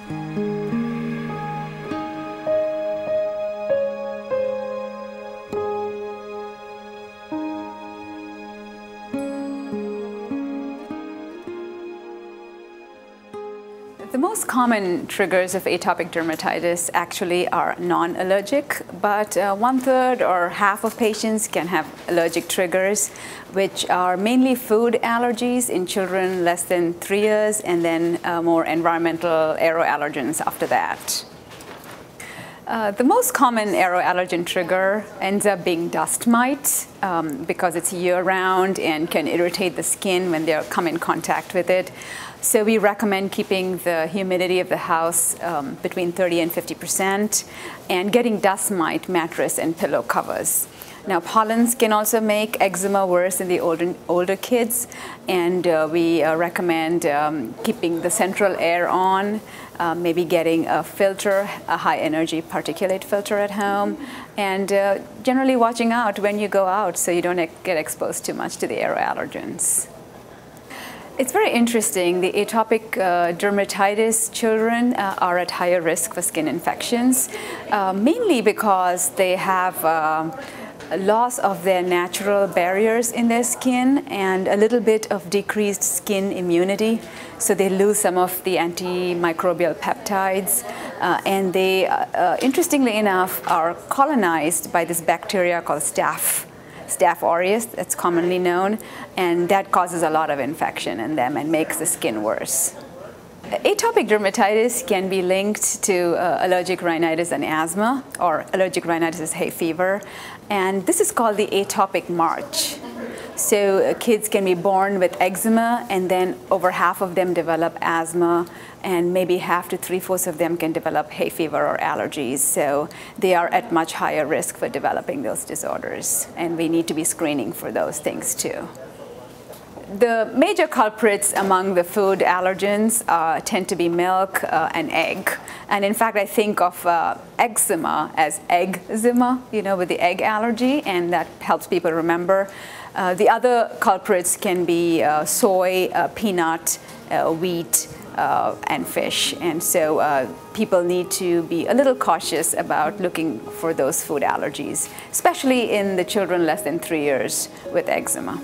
The most common triggers of atopic dermatitis actually are non-allergic, but 1/3 or half of patients can have allergic triggers, which are mainly food allergies in children less than 3 years, and then more environmental aeroallergens after that. The most common aeroallergen trigger ends up being dust mite because it's year-round and can irritate the skin when they come in contact with it. So we recommend keeping the humidity of the house between 30 and 50% and getting dust mite mattress and pillow covers. Now, pollens can also make eczema worse in the older kids, and we recommend keeping the central air on, maybe getting a filter, a high-energy particulate filter at home, and generally watching out when you go out so you don't get exposed too much to the aeroallergens. It's very interesting. The atopic dermatitis children are at higher risk for skin infections, mainly because they have a loss of their natural barriers in their skin and a little bit of decreased skin immunity. So they lose some of the antimicrobial peptides, and they, interestingly enough, are colonized by this bacteria called Staph aureus, that's commonly known, and that causes a lot of infection in them and makes the skin worse. Atopic dermatitis can be linked to allergic rhinitis and asthma, or allergic rhinitis is hay fever, and this is called the atopic march. So kids can be born with eczema, and then over half of them develop asthma, and maybe half to 3/4 of them can develop hay fever or allergies. So they are at much higher risk for developing those disorders, and we need to be screening for those things too. The major culprits among the food allergens tend to be milk and egg. And in fact, I think of eczema as eczema, with the egg allergy, and that helps people remember. The other culprits can be soy, peanut, wheat, and fish. And so people need to be a little cautious about looking for those food allergies, especially in the children less than 3 years with eczema.